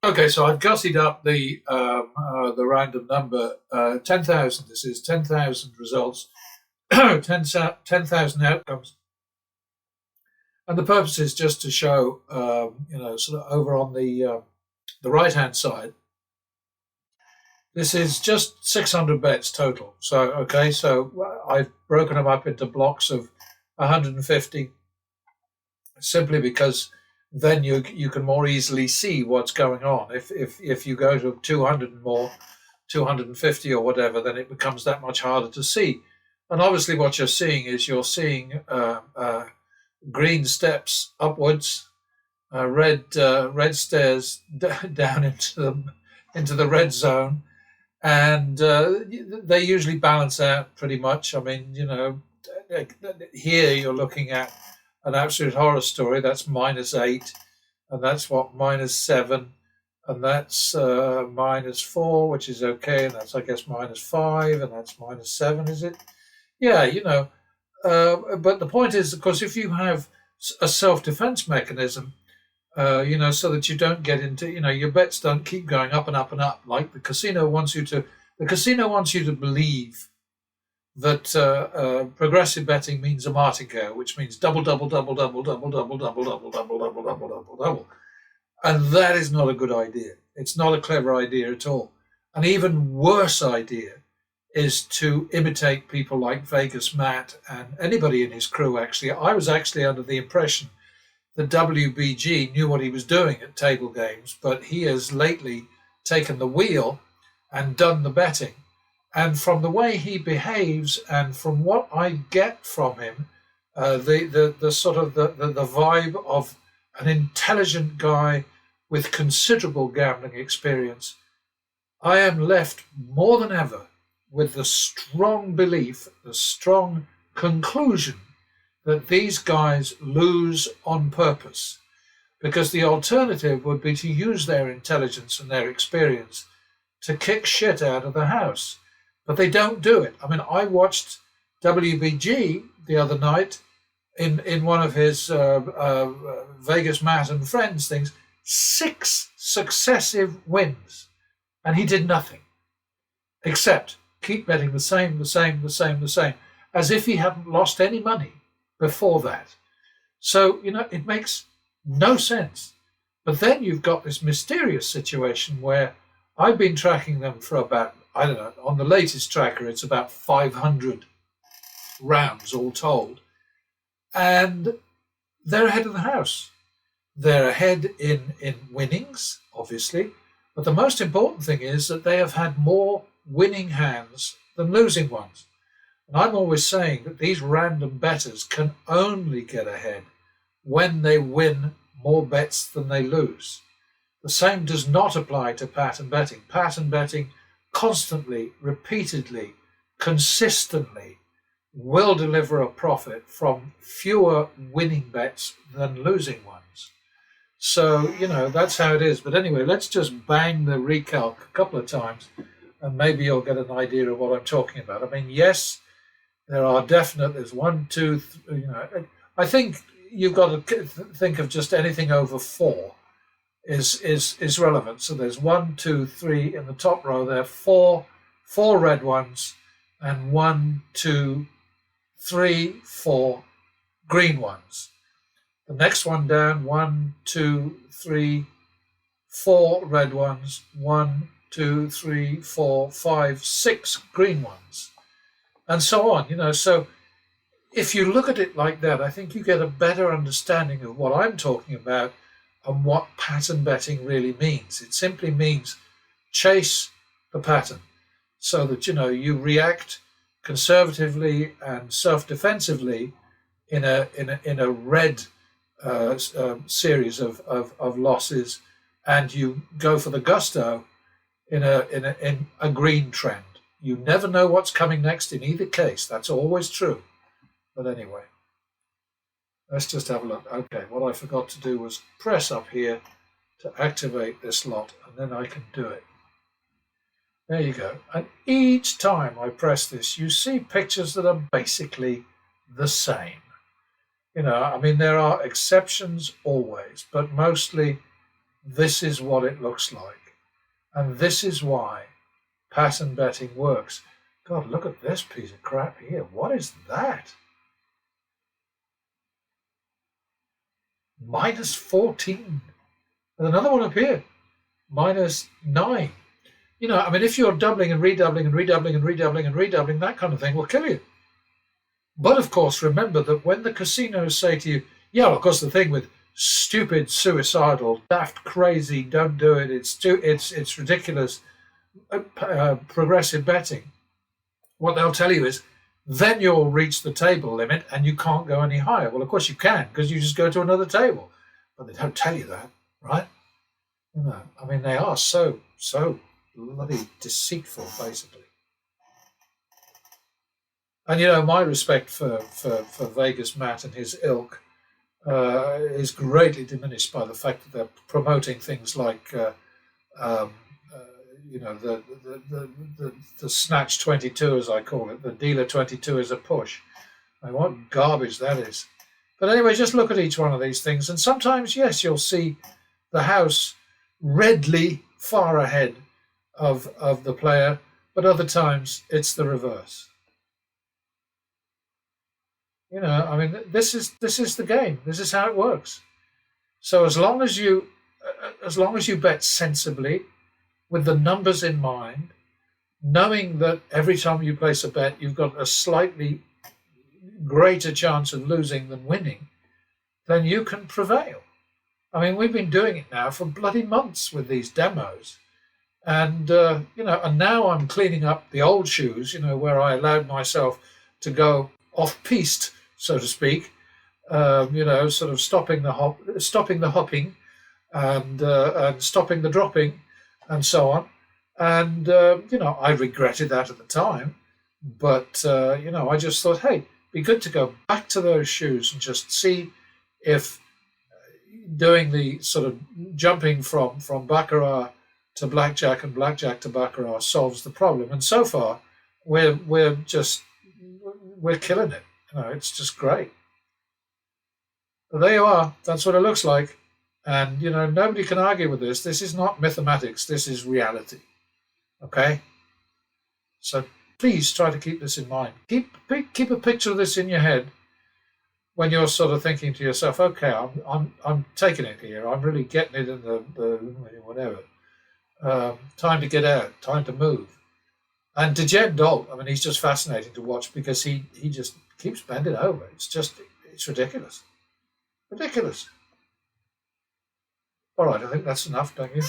Okay, so I've gussied up the random number 10,000. This is 10,000 results, 10,000 outcomes, and the purpose is just to show, sort of over on the right hand side. This is just 600 bets total. So okay, so I've broken them up into blocks of 150, simply because then you can more easily see what's going on. If you go to 200 and more, 250 or whatever, then it becomes that much harder to see. And obviously, what you're seeing is green steps upwards, red stairs down into the red zone, and they usually balance out pretty much. I mean, here you're looking at an absolute horror story. That's -8, and that's what -7, and that's -4, which is okay, and that's I guess -5, and that's -7. Is it? Yeah, but the point is, of course, if you have a self-defense mechanism, so that you don't get into, your bets don't keep going up and up and up, like the casino wants you to. The casino wants you to believe that progressive betting means a martingale, which means double, double, double, double, double, double, double, double, double, double, double, double, double, and that is not a good idea. It's not a clever idea at all. An even worse idea is to imitate people like Vegas Matt and anybody in his crew. Actually, I was actually under the impression the WBG knew what he was doing at table games, but he has lately taken the wheel and done the betting. And from the way he behaves, and from what I get from him, the sort of the vibe of an intelligent guy with considerable gambling experience, I am left more than ever with the strong belief, the strong conclusion that these guys lose on purpose, because the alternative would be to use their intelligence and their experience to kick shit out of the house. But they don't do it. I mean, I watched WBG the other night in one of his Vegas Matt and Friends things, 6 successive wins, and he did nothing except keep betting the same, the same, the same, the same, as if he hadn't lost any money before that. So, it makes no sense. But then you've got this mysterious situation where I've been tracking them for about, I don't know, on the latest tracker, it's about 500 rounds all told. And they're ahead of the house. They're ahead in winnings, obviously. But the most important thing is that they have had more winning hands than losing ones. And I'm always saying that these random bettors can only get ahead when they win more bets than they lose. The same does not apply to pattern betting. Pattern betting constantly, repeatedly, consistently will deliver a profit from fewer winning bets than losing ones. So, that's how it is. But anyway, let's just bang the recalc a couple of times and maybe you'll get an idea of what I'm talking about. I mean, yes, there's one, two, I think you've got to think of just anything over 4 is relevant. So there's 1, 2, 3 in the top row there, four red ones, and 1, 2, 3, 4 green ones. The next one down, 1, 2, 3, 4 red ones, 1, 2, 3, 4, 5, 6 green ones, and so on. So if you look at it like that, I think you get a better understanding of what I'm talking about and what pattern betting really means. It simply means chase the pattern so that you react conservatively and self-defensively in a red series of losses, and you go for the gusto in a green trend. You never know what's coming next in either case. That's always true. But anyway, let's just have a look. Okay, what I forgot to do was press up here to activate this lot, and then I can do it. There you go. And each time I press this, you see pictures that are basically the same. I mean, there are exceptions always, but mostly this is what it looks like. And this is why pattern betting works. God, look at this piece of crap here. What is that? -14. There's another one up here. -9. You know, I mean, if you're doubling and redoubling and redoubling and redoubling and redoubling, that kind of thing will kill you. But of course, remember that when the casinos say to you, yeah, of course, the thing with stupid, suicidal, daft, crazy, don't do it, it's ridiculous, progressive betting, what they'll tell you is, then you'll reach the table limit and you can't go any higher. Well, of course you can, because you just go to another table. But they don't tell you that, right? You know, I mean, they are so bloody deceitful, basically. And, you know, my respect for Vegas Matt and his ilk is greatly diminished by the fact that they're promoting things like, you know, the Snatch 22, as I call it, the Dealer 22 is a push. I mean, what garbage that is. But anyway, just look at each one of these things. And sometimes, yes, you'll see the house redly far ahead of the player, but other times it's the reverse. You know, I mean, this is the game. This is how it works. So as long as you bet sensibly, with the numbers in mind, knowing that every time you place a bet, you've got a slightly greater chance of losing than winning, then you can prevail. I mean, we've been doing it now for bloody months with these demos. And, you know, and now I'm cleaning up the old shoes, you know, where I allowed myself to go off-piste, so to speak, you know, sort of stopping the hopping and stopping the dropping and so on. And, you know, I regretted that at the time. But, you know, I just thought, hey, be good to go back to those shoes and just see if doing the sort of jumping from baccarat to blackjack and blackjack to baccarat solves the problem. And so far, we're killing it. You know, it's just great. But there you are. That's what it looks like. And, you know, nobody can argue with this. This is not mathematics. This is reality. Okay? So please try to keep this in mind. Keep a picture of this in your head when you're sort of thinking to yourself, okay, I'm taking it here. I'm really getting it in the whatever. Time to get out. Time to move. And Degen Dolt, I mean, he's just fascinating to watch because he just keeps bending over. It's ridiculous. Ridiculous. All right, I think that's enough, don't you?